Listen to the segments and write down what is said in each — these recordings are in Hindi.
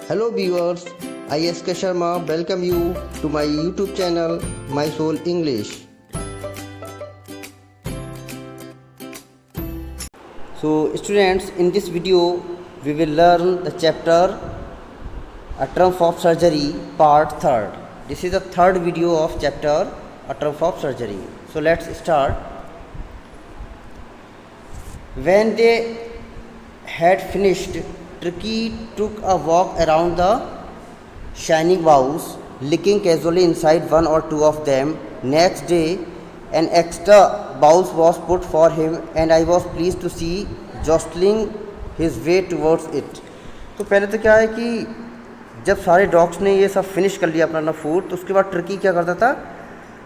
Hello viewers, I S.K. Sharma welcome you to my YouTube channel My Soul English. So students, in this video we will learn the chapter A Triumph of Surgery part 3rd. This is the third video of chapter A Triumph of Surgery. So let's start. When they had finished, Tricky took a walk around the shining boughs, licking casually inside one or two of them. Next day, an extra bowl was put for him, and I was pleased to see jostling his way towards it. तो पहले तो क्या है कि जब सारे डॉग्स ने ये सब फिनिश कर लिया अपना फूड, तो उसके बाद ट्रिकी क्या करता था,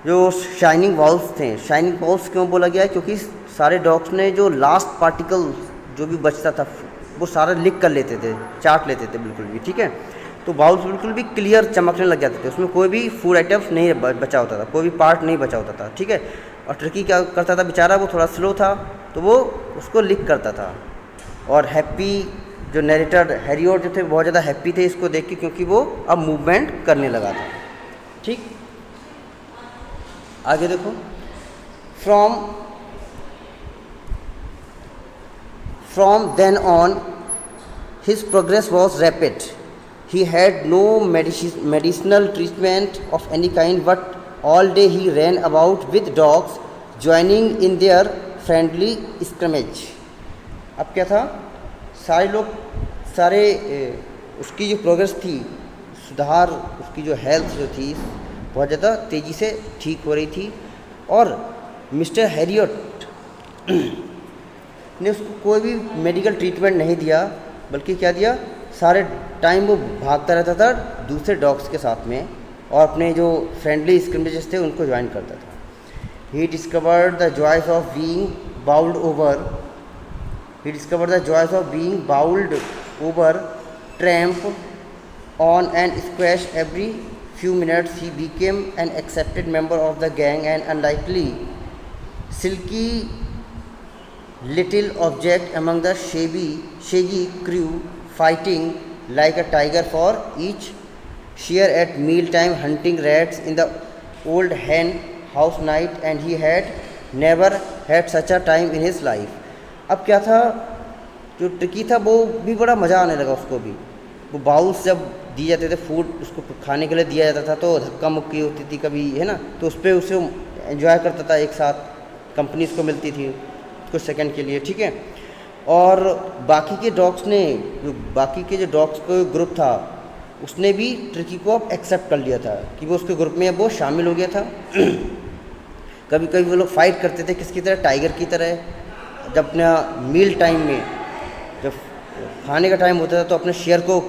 जो शाइनिंग बाउल्स थे, शाइनिंग बाउल्स क्यों बोला गया है, क्योंकि सारे डॉग्स ने जो लास्ट पार्टिकल जो भी बचता था वो सारा लिक कर लेते थे, चाट लेते थे बिल्कुल भी, ठीक है। तो बाउल्स बिल्कुल भी क्लियर चमकने लग जाते थे, उसमें कोई भी फूड आइटम्स नहीं बचा होता था, कोई भी पार्ट नहीं बचा होता था, ठीक है। और ट्रिकी क्या करता था बेचारा, वो थोड़ा स्लो था तो वो उसको लिक करता था। और हैप्पी जो नरेटर हैरियोट जो थे बहुत ज़्यादा हैप्पी थे इसको देख के, क्योंकि वो अब मूवमेंट करने लगा था, ठीक। आगे देखो, From then on, his progress was rapid. He had no medicinal treatment of any kind, but all day he ran about with dogs, joining in their friendly scrimmage. अब क्या था, उसकी जो प्रोग्रेस थी, सुधार, उसकी जो हेल्थ जो थी बहुत ज़्यादा तेज़ी से ठीक हो रही थी। और मिस्टर हैरियट ने उसको कोई भी मेडिकल ट्रीटमेंट नहीं दिया, बल्कि क्या दिया, सारे टाइम वो भागता रहता था दूसरे डॉग्स के साथ में और अपने जो फ्रेंडली स्क्रिमेजेस थे उनको ज्वाइन करता था। He discovered the joys of being bowled over tramp on and squash every few minutes. He became an accepted member of the gang, an unlikely silky little object among the shaggy crew, fighting like a tiger for each share at mealtime, hunting rats in the old hen house night, and he had never had such a time in his life. अब क्या था, जो ट्रिकी था वो भी बड़ा मज़ा आने लगा उसको भी। वो बाउल्स जब दिए जाते थे, फूड उसको खाने के लिए दिया जाता था, तो धक्का मुक्की होती थी कभी, है ना, तो उस पर उसे एंजॉय करता था, एक साथ कंपनी उसको मिलती थी कुछ सेकंड के लिए, ठीक है। और बाकी के डॉग्स जो डॉग्स का ग्रुप था उसने भी ट्रिकी को अब एक्सेप्ट कर लिया था कि वो उसके ग्रुप में अब वो शामिल हो गया था। कभी कभी वो लोग फाइट करते थे, किसकी तरह, टाइगर की तरह। जब अपना मील टाइम में जब खाने का टाइम होता था तो अपने शेयर को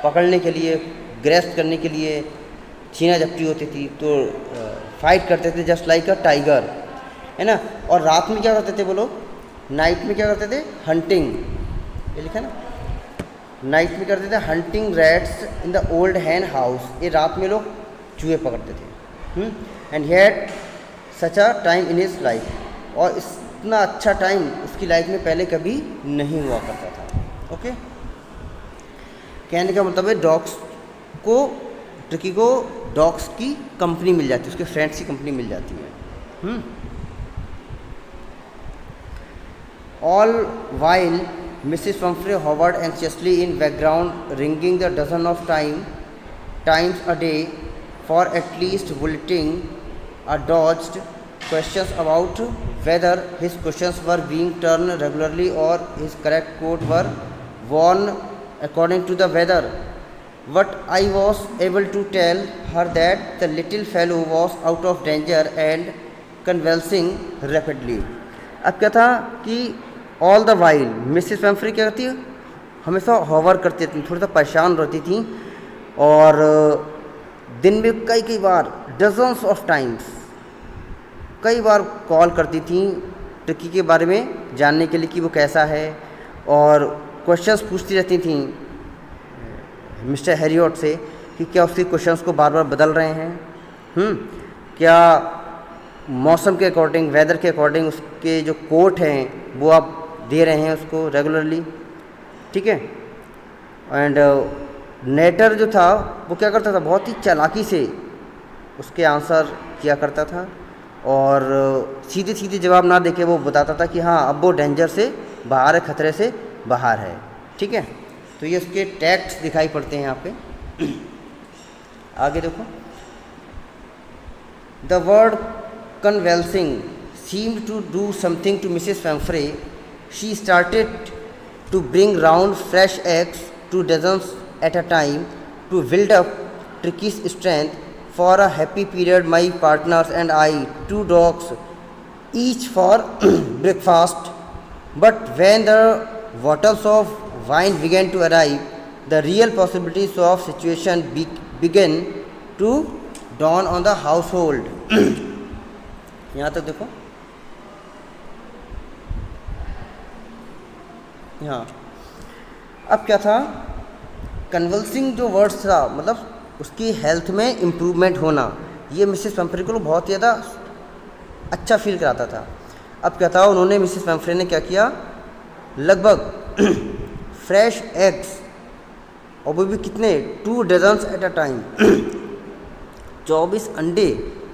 पकड़ने के लिए, ग्रेस्ट करने के लिए छीना झपटी होती थी, तो फाइट करते थे जस्ट लाइक अ टाइगर, है ना। और रात में क्या करते थे वो लोग, नाइट में क्या करते थे, हंटिंग, ये लिखा ना, नाइट में करते थे hunting rats in the old hen house. ये रात में लोग चूहे पकड़ते थे। And he had such a time in his life, और इतना अच्छा टाइम उसकी लाइफ में पहले कभी नहीं हुआ करता था। ओके, कहने का मतलब है ट्रिकी को डॉग्स की कंपनी मिल जाती है, उसके फ्रेंड्स की कंपनी मिल जाती है। All while Mrs. Pumphrey hovered anxiously in background, ringing the dozen of times a day for at least bulleting or dodged questions about whether his cushions were being turned regularly or his correct coat were worn according to the weather. But I was able to tell her that the little fellow was out of danger and convulsing rapidly. अब क्या था कि all the while Mrs Pomfrey क्या करती है, हमेशा हॉवर करती थी, थोड़ा सा परेशान रहती थी, और दिन में कई बार, डजन्स ऑफ टाइम्स, कई बार कॉल करती थी ट्रिकी के बारे में जानने के लिए कि वो कैसा है, और क्वेश्चंस पूछती रहती थी मिस्टर हैरियट से कि क्या उसके क्वेश्चंस को बार बार बदल रहे हैं, क्या मौसम के अकॉर्डिंग, वेदर के अकॉर्डिंग उसके जो कोट हैं वो आप दे रहे हैं उसको रेगुलरली, ठीक है। एंड नेटर जो था वो क्या करता था, बहुत ही चालाकी से उसके आंसर किया करता था और सीधे सीधे जवाब ना देके वो बताता था कि हाँ अब वो डेंजर से बाहर है, खतरे से बाहर है। ठीक है, तो ये उसके टैक्ट्स दिखाई पड़ते हैं यहाँ पे। आगे देखो, the word convulsing seemed to do something to Mrs. Pumphrey. She started to bring round fresh eggs, 2 dozens at a time, to build up Tricky's strength. For a happy period, my partners and I, 2 dogs, each for breakfast. But when the bottles of wine began to arrive, the real possibilities of situation began to dawn on the household. यहाँ तक देखो, हाँ अब क्या था, कन्वल्सिंग जो वर्ड्स था मतलब उसकी हेल्थ में इम्प्रूवमेंट होना, ये मिसेस पम्फ्रे को बहुत ज़्यादा अच्छा फील कराता था। अब क्या था, उन्होंने मिसेस पम्फ्रे ने क्या किया, लगभग फ्रेश एग्स, और वो भी कितने, 2 डजन्स एट अ टाइम, 24 अंडे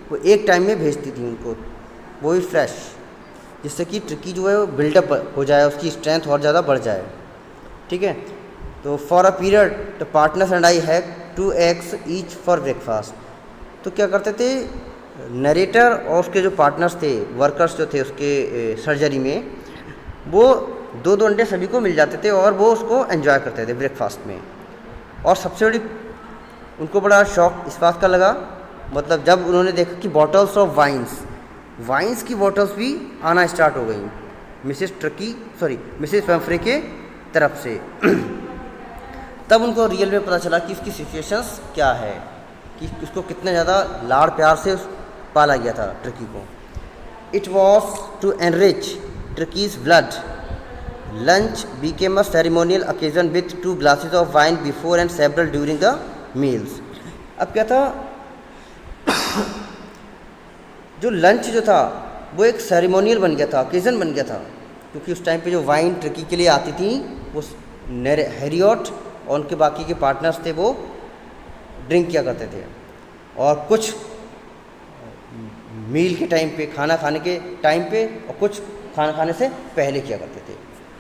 वो एक टाइम में भेजती थी उनको, वो भी फ्रेश, जिससे कि ट्रिकी जो है वो बिल्डअप हो जाए, उसकी स्ट्रेंथ और ज़्यादा बढ़ जाए। ठीक है, तो for a period the partners and I had 2 eggs each for breakfast. तो क्या करते थे नरेटर और उसके जो पार्टनर्स थे, वर्कर्स जो थे उसके सर्जरी में, वो 2 अंडे सभी को मिल जाते थे और वो उसको एंजॉय करते थे ब्रेकफास्ट में। और सबसे बड़ी उनको बड़ा शौक इस बात का लगा, मतलब जब उन्होंने देखा कि बॉटल्स ऑफ वाइन्स की बॉटल्स भी आना स्टार्ट हो गई मिसेस पम्फ्रे के तरफ से। तब उनको रियल में पता चला कि इसकी सिचुएशंस क्या है, कि उसको कितना ज़्यादा लाड़ प्यार से पाला गया था ट्रिकी को। It was to enrich Tricki's blood. Lunch became a ceremonial occasion with 2 glasses of wine before and several during the meals. अब क्या था, जो लंच जो था वो एक सेरेमोनियल बन गया था, ओकेज़न बन गया था, क्योंकि उस टाइम पे जो वाइन ट्रिकी के लिए आती थी वो हैरियट और उनके बाकी के पार्टनर्स थे वो ड्रिंक किया करते थे, और कुछ मील के टाइम पे, खाना खाने के टाइम पे, और कुछ खाना खाने से पहले किया करते थे।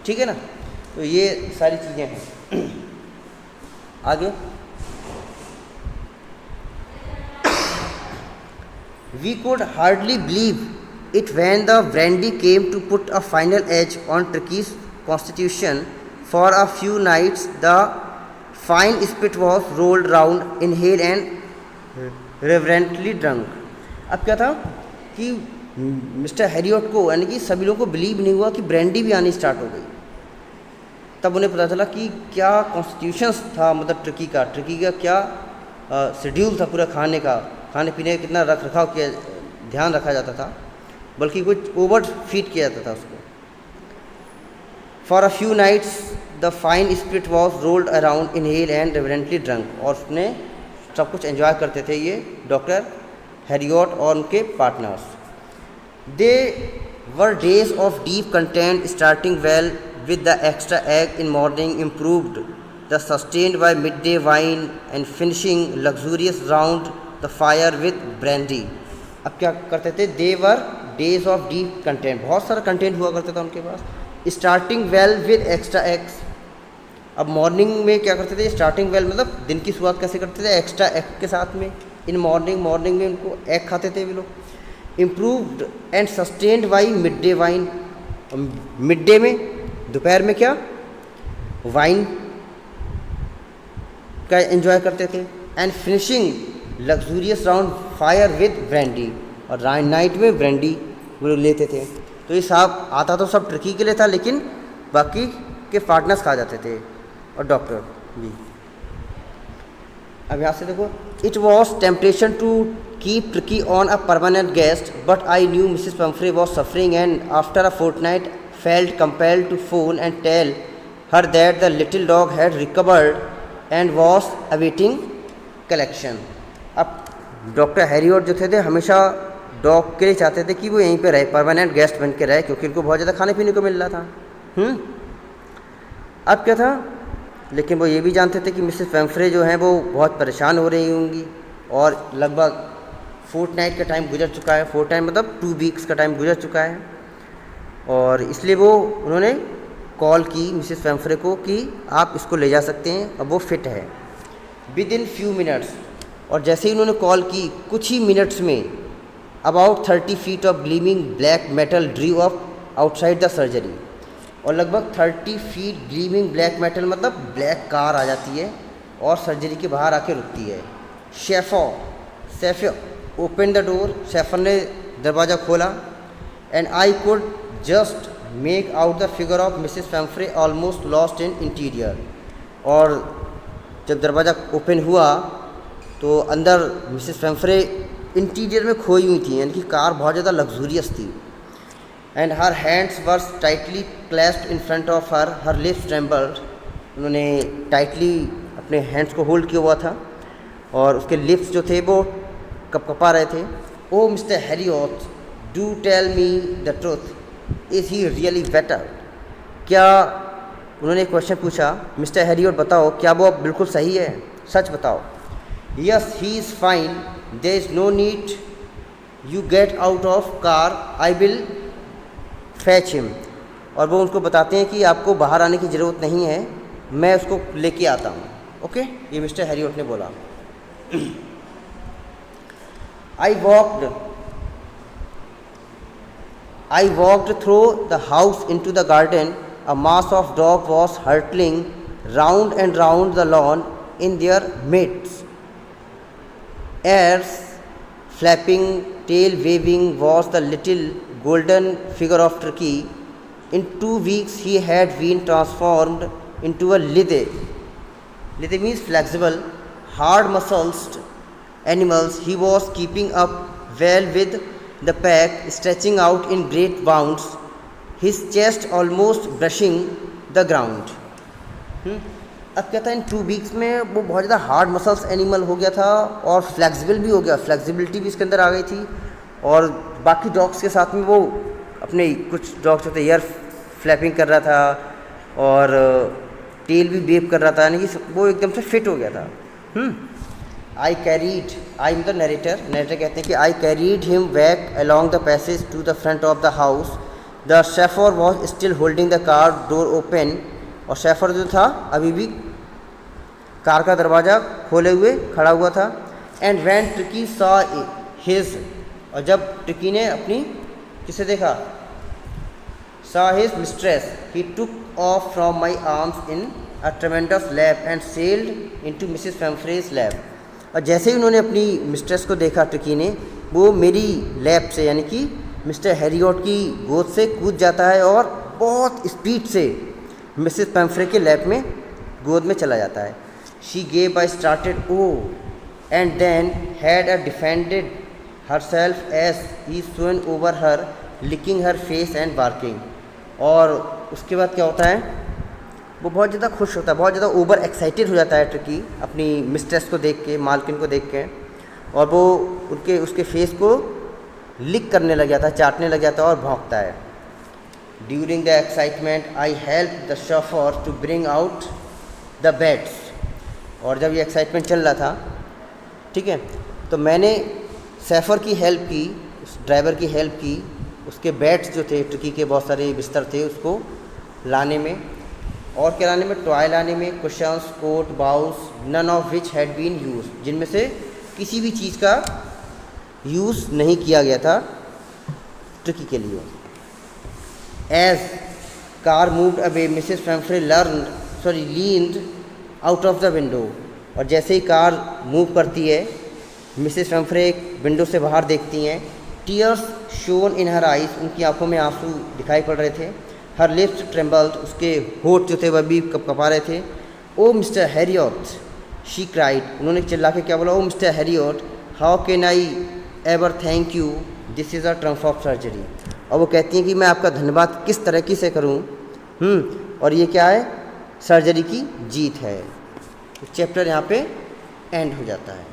ठीक है ना, तो ये सारी चीज़ें हैं। आगे, we could hardly believe it when the brandy came to put a final edge on Tricky's constitution. For a few nights the fine spirit was rolled round, inhaled and reverently drunk. अब क्या था कि मिस्टर हैरियट को, यानी कि सभी लोगों को बिलीव नहीं हुआ कि ब्रांडी भी आनी स्टार्ट हो गई। तब उन्हें पता चला कि क्या कॉन्स्टिट्यूशंस था, मतलब ट्रिकी का क्या शेड्यूल था पूरा खाने पीने का, कितना रख रखाव किया, ध्यान रखा जाता था, बल्कि कुछ ओवर फीड किया जाता था उसको। For a few nights the fine spirit was rolled around, inhale and reverently drunk, और उसने सब कुछ एंजॉय करते थे ये डॉक्टर हैरियट और उनके partners. They were days of deep content, starting well with the extra egg in morning, improved the sustained by midday wine, and finishing luxurious round the fire with brandy. अब क्या करते थे, they were days of deep content, बहुत सारा कंटेंट हुआ करता था उनके पास। starting well with extra eggs, अब मॉर्निंग में क्या करते थे, स्टार्टिंग वेल मतलब दिन की शुरुआत कैसे करते थे, एक्स्ट्रा एग के साथ में। इन मॉर्निंग में उनको एग खाते थे वे लोग। Improved and sustained by mid day wine, mid day में, दोपहर में क्या, वाइन का एंजॉय करते थे। And finishing luxurious round fire with brandy, और नाइट में ब्रांडी वो लेते थे। तो ये सब आता तो सब ट्रिकी के लिए था, लेकिन बाकी के पार्टनर्स खा जाते थे और डॉक्टर भी। अब यहाँ से देखो, it was temptation to keep Tricki on a permanent guest, but I knew Mrs Pumphrey was suffering, and after a fortnight felt compelled to phone and tell her that the little dog had recovered and was awaiting collection. अब डॉक्टर हैरियट जो थे हमेशा डॉग के लिए चाहते थे कि वो यहीं पे रहे, परमानेंट गेस्ट बन के रहे, क्योंकि उनको बहुत ज़्यादा खाने पीने को मिल रहा था। अब क्या था, लेकिन वो ये भी जानते थे कि मिसेस पैम्फ्रे जो हैं वो बहुत परेशान हो रही होंगी और लगभग फोर्टनाइट का टाइम गुजर चुका है। फोर्टनाइट मतलब 2 वीक्स का टाइम गुजर चुका है, और इसलिए उन्होंने कॉल की मिसेस पैम्फ्रे को कि आप इसको ले जा सकते हैं, अब वो फिट है। विद इन फ्यू मिनट्स, और जैसे ही उन्होंने कॉल की कुछ ही मिनट्स में about 30 feet of gleaming black metal drew up outside the surgery, और लगभग 30 फीट ग्लीमिंग ब्लैक मेटल मतलब ब्लैक कार आ जाती है और सर्जरी के बाहर आके रुकती है। Chauffeur open the door, chauffeur ने दरवाज़ा खोला, and I could just make out the figure of Mrs Pumphrey almost lost in interior. और जब दरवाज़ा ओपन हुआ तो अंदर मिसेस पैम्फ्रे इंटीरियर में खोई हुई थी, यानी कि कार बहुत ज़्यादा लग्जूरियस थी। And her hands were tightly clasped in front of her lips trembled, उन्होंने टाइटली अपने हैंड्स को होल्ड किया हुआ था और उसके लिप्स जो थे वो कपकपा रहे थे। Oh mister Herriot, do tell me the truth, is he really better? क्या, उन्होंने एक क्वेश्चन पूछा, मिस्टर हैरियट बताओ क्या वो अब बिल्कुल सही है, सच बताओ। Yes he is fine, there is no need you get out of car, I will fetch him. और वो उनको बताते हैं कि आपको बाहर आने की ज़रूरत नहीं है, मैं उसको लेके आता हूँ। ओके, ये मिस्टर हैरियट ने बोला। I walked through the house into the garden. A mass of dogs was hurtling round and round the lawn in their midst. Ears flapping, tail waving was the little golden figure of Turkey. In 2 weeks he had been transformed into a lithe. Lithe means flexible, hard-muscled animals. He was keeping up well with the pack, stretching out in great bounds, his chest almost brushing the ground. अब क्या था, इन 2 वीक्स में वो बहुत ज़्यादा हार्ड मसल्स एनिमल हो गया था और फ्लेक्सिबल भी हो गया, फ्लेक्सिबिलिटी भी इसके अंदर आ गई थी। और बाकी डॉग्स के साथ में वो अपने कुछ डॉग्स होते एयर फ्लैपिंग कर रहा था और टेल भी वेव कर रहा था, यानी कि वो एकदम से फिट हो गया था। आई मतलब नरेटर कहते हैं कि I carried him back along the passage to the front of the house. The chauffeur was still holding the car door open, और शेफर जो था अभी भी कार का दरवाज़ा खोले हुए खड़ा हुआ था। And when Tricki saw his, और जब ट्रिकी ने अपनी किसे देखा, saw his mistress, he took off from my arms in a tremendous leap and sailed into Mrs Pumphrey's lap. और जैसे ही उन्होंने अपनी मिस्ट्रेस को देखा ट्रिकी ने, वो मेरी लैप से यानी कि मिस्टर हैरियट की गोद से कूद जाता है और बहुत स्पीड से मिसेस पैम्फ्रे के लैप में गोद में चला जाता है। She gave I started oh and then had a defended herself as he swarmed over her, licking her face and barking. और उसके बाद क्या होता है, वो बहुत ज़्यादा खुश होता है, बहुत ज़्यादा ओवर एक्साइटेड हो जाता है ट्रिकी अपनी मिस्ट्रेस को देख के, मालकिन को देख के, और वो उसके फेस को लिक करने लग जाता है, चाटने लग जाता है और भौंकता है। During the excitement I help the chauffeur to bring out the beds. और जब ये एक्साइटमेंट चल रहा था, ठीक है, तो मैंने सैफर की हेल्प की, उस ड्राइवर की हेल्प की, उसके बेड्स जो थे, ट्रिकी के बहुत सारे बिस्तर थे, उसको लाने में, और क्या लाने में, टॉय लाने में, cushions, coat, bowls, none of which had been used, जिनमें से किसी भी चीज़ का यूज़ नहीं किया गया था ट्रिकी के लिए। As car moved away Mrs Pumphrey leaned out of the window, और जैसे ही कार मूव करती है, मिसेस पैम्फ्रे विंडो से बाहर देखती हैं। Tears shown in her eyes, उनकी आंखों में आंसू दिखाई पड़ रहे थे। हर लिप्स ट्रेम्बल्ड, उसके होठ जो थे वह भी कपकपा रहे थे। Oh mister Herriot, she cried, उन्होंने चिल्ला के क्या बोला, oh mister Herriot, how can I ever thank you, this is a triumph of surgery. और वो कहती हैं कि मैं आपका धन्यवाद किस तरीके से करूं, और ये क्या है, सर्जरी की जीत है। चैप्टर यहाँ पे एंड हो जाता है।